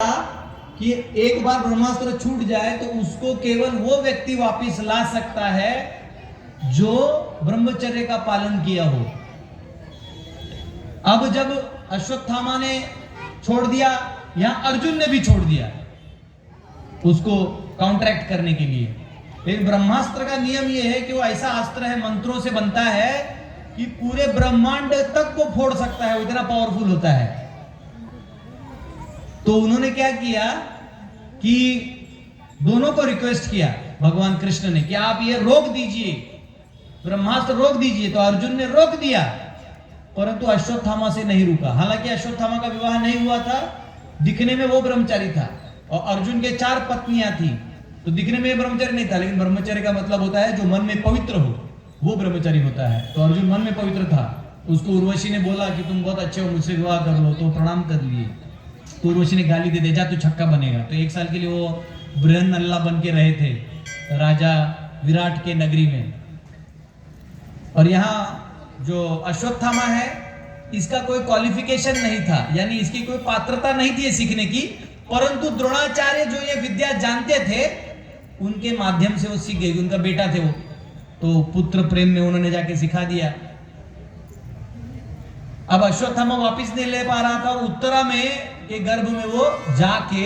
कि एक बार ब्रह्मास्त्र छूट जाए तो उसको केवल वो व्यक्ति वापस ला सकता है जो ब्रह्मचर्य का पालन किया हो। अब जब अश्वत्थामा ने छोड़ दिया, यहां अर्जुन ने भी छोड़ दिया उसको काउंटरैक्ट करने के लिए। लेकिन ब्रह्मास्त्र का नियम यह है कि वो ऐसा अस्त्र है, मंत्रों से बनता है कि पूरे ब्रह्मांड तक को फोड़ सकता है, वो इतना पावरफुल होता है। तो उन्होंने क्या किया कि दोनों को रिक्वेस्ट किया भगवान कृष्ण ने कि आप ये रोक दीजिए, ब्रह्मास्त्र रोक दीजिए। तो अर्जुन ने रोक दिया, परंतु अश्वत्थामा से नहीं रुका। हालांकि अश्वत्थामा का विवाह नहीं हुआ था, दिखने में वो ब्रह्मचारी था, और अर्जुन के 4 पत्नियां थी, तो दिखने में ब्रह्मचारी नहीं था। लेकिन ब्रह्मचारी का मतलब होता है जो मन में पवित्र हो, वो ब्रह्मचारी होता है। तो अर्जुन मन में पवित्र था। उसको उर्वशी ने बोला कि तुम बहुत अच्छे हो, मुझसे विवाह कर लो, तो प्रणाम कर लिए। तो उर्वशी ने गाली दे जा, तू छक्का बनेगा। तो 1 साल के लिए वो बृहन अल्लाह बन के रहे थे राजा विराट के नगरी में। और यहाँ जो अश्वत्थामा है, इसका कोई क्वालिफिकेशन नहीं था, यानी इसकी कोई पात्रता नहीं थी ये सीखने की, परंतु द्रोणाचार्य जो ये विद्या जानते थे, उनके माध्यम से वो सीख गई। उनका बेटा थे वो, तो पुत्र प्रेम में उन्होंने जाके सिखा दिया। अब अश्वत्थामा वापिस नहीं ले पा रहा था, और उत्तरा में के गर्भ में वो जाके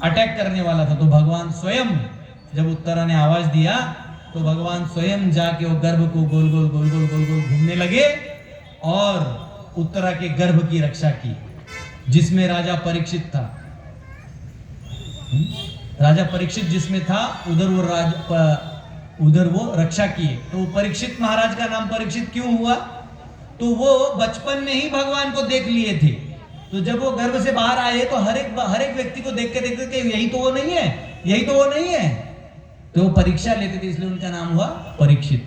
अटैक करने वाला था। तो भगवान स्वयं, जब उत्तरा ने आवाज दिया, तो भगवान स्वयं जाके वो गर्भ को गोल गोल गोल गोल गोल गोल घूमने लगे और उत्तरा के गर्भ की रक्षा की, जिसमें राजा परीक्षित था। राजा परीक्षित जिसमें था, उधर वो रक्षा किए। तो परीक्षित महाराज का नाम परीक्षित क्यों हुआ? तो वो बचपन में ही भगवान को देख लिए थे। तो जब वो गर्भ से बाहर आए तो हर एक व्यक्ति को देखते कि यही तो वो नहीं है, यही तो वो नहीं है, तो वो परीक्षा लेते थे, इसलिए उनका नाम हुआ परीक्षित।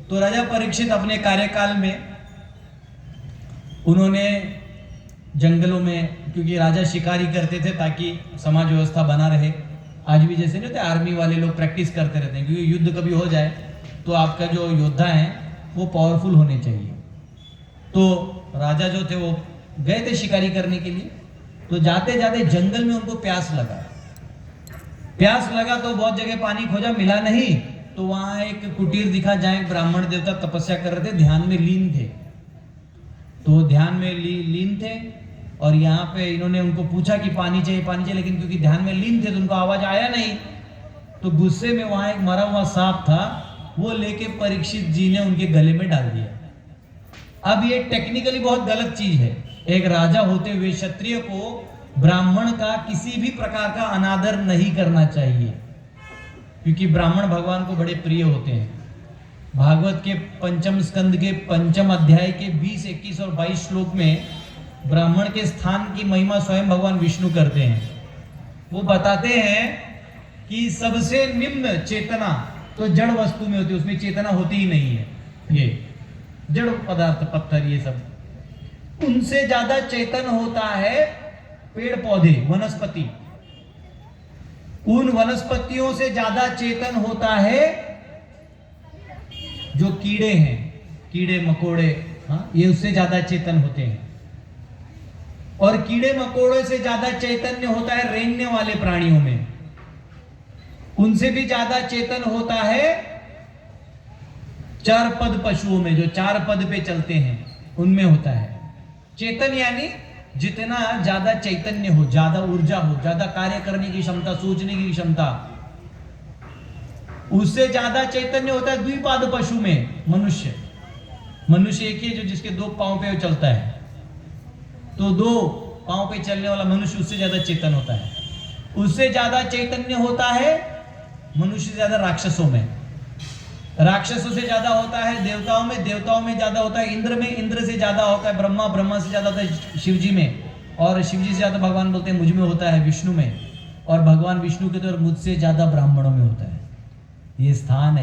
तो राजा परीक्षित अपने कार्यकाल में उन्होंने जंगलों में, क्योंकि राजा शिकारी करते थे ताकि समाज व्यवस्था बना रहे। आज भी जैसे नहीं होते, आर्मी वाले लोग प्रैक्टिस करते रहते हैं, क्योंकि युद्ध कभी हो जाए तो आपका जो योद्धा है वो पावरफुल होने चाहिए। तो राजा जो थे वो गए थे शिकारी करने के लिए। तो जाते जाते जंगल में उनको प्यास लगा तो बहुत जगह पानी खोजा, मिला नहीं। तो वहां एक कुटीर दिखा, जहां एक ब्राह्मण देवता तपस्या कर रहे थे, ध्यान में लीन थे। तो ध्यान में लीन थे, और यहाँ पे इन्होंने उनको पूछा कि पानी चाहिए, लेकिन क्योंकि ध्यान में लीन थे तो उनको आवाज आया नहीं। तो गुस्से में वहां एक मरा हुआ सांप था, वो लेके परीक्षित जी ने उनके गले में डाल दिया। अब ये टेक्निकली बहुत गलत चीज है। एक राजा होते हुए क्षत्रिय को ब्राह्मण का किसी भी प्रकार का अनादर नहीं करना चाहिए, क्योंकि ब्राह्मण भगवान को बड़े प्रिय होते हैं। भागवत के 5म स्कंद के 5म अध्याय के 20, 21 और 22 श्लोक में ब्राह्मण के स्थान की महिमा स्वयं भगवान विष्णु करते हैं। वो बताते हैं कि सबसे निम्न चेतना तो जड़ वस्तु में होती है, उसमें चेतना होती ही नहीं है। ये जड़ पदार्थ, पत्थर, ये सब, उनसे ज्यादा चेतन होता है पेड़ पौधे, वनस्पति। उन वनस्पतियों से ज्यादा चेतन होता है जो कीड़े हैं, कीड़े मकोड़े, हाँ, ये उससे ज्यादा चेतन होते हैं। और कीड़े मकोड़े से ज्यादा चैतन्य होता है रेंगने वाले प्राणियों में। उनसे भी ज्यादा चेतन होता है 4 पद पशुओं में, जो 4 पद पे चलते हैं, उनमें होता है चेतन। यानी जितना ज्यादा चैतन्य हो, ज्यादा ऊर्जा हो, ज्यादा कार्य करने की क्षमता, सोचने की क्षमता, उससे ज्यादा चैतन्य होता है द्विपाद पशु में मनुष्य। मनुष्य एक ही है जो जिसके 2 पांव पे चलता है, तो 2 पांव पे चलने वाला मनुष्य उससे ज्यादा चेतन होता है। उससे ज्यादा चैतन्य होता है मनुष्य से ज्यादा राक्षसों में, राक्षसों से ज्यादा होता है देवताओं में, देवताओं में ज्यादा होता है इंद्र में, इंद्र से ज्यादा होता है ब्रह्मा, ब्रह्मा से ज्यादा होता है शिव जी में, और शिव जी से ज्यादा भगवान बोलते हैं मुझ में होता है विष्णु में, और भगवान विष्णु के तो मुझसे ज्यादा ब्राह्मणों में होता है। ये स्थान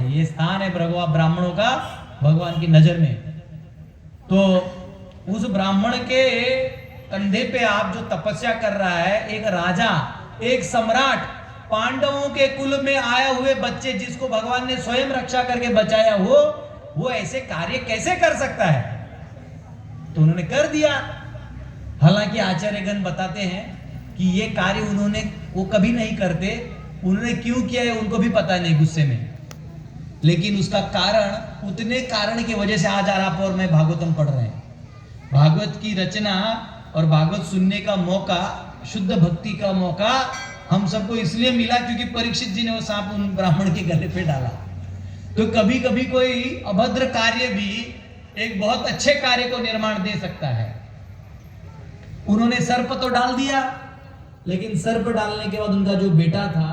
है भगवान ब्राह्मणों का भगवान की नजर में। तो उस ब्राह्मण के कंधे पे आप जो तपस्या कर रहा है, एक राजा, एक सम्राट, पांडवों के कुल में आए हुए बच्चे जिसको भगवान ने स्वयं रक्षा करके बचाया हो, वो ऐसे कार्य कैसे कर सकता है? तो उन्होंने कर दिया। हालांकि आचार्यगण बताते हैं कि ये कार्य उन्होंने वो कभी नहीं करते, उन्होंने क्यों किया है उनको भी पता नहीं गुस्से में, लेकिन उसका कारण, उतने कारण की वजह से आज आप और मैं भागवतम पढ़ रहे हैं। भागवत की रचना और भागवत सुनने का मौका, शुद्ध भक्ति का मौका हम सबको इसलिए मिला क्योंकि परीक्षित जी ने वो सांप उन ब्राह्मण के गले पे डाला। तो कभी कभी कोई अभद्र कार्य भी एक बहुत अच्छे कार्य को निर्माण दे सकता है। उन्होंने सर्प तो डाल दिया, लेकिन सर्प डालने के बाद उनका जो बेटा था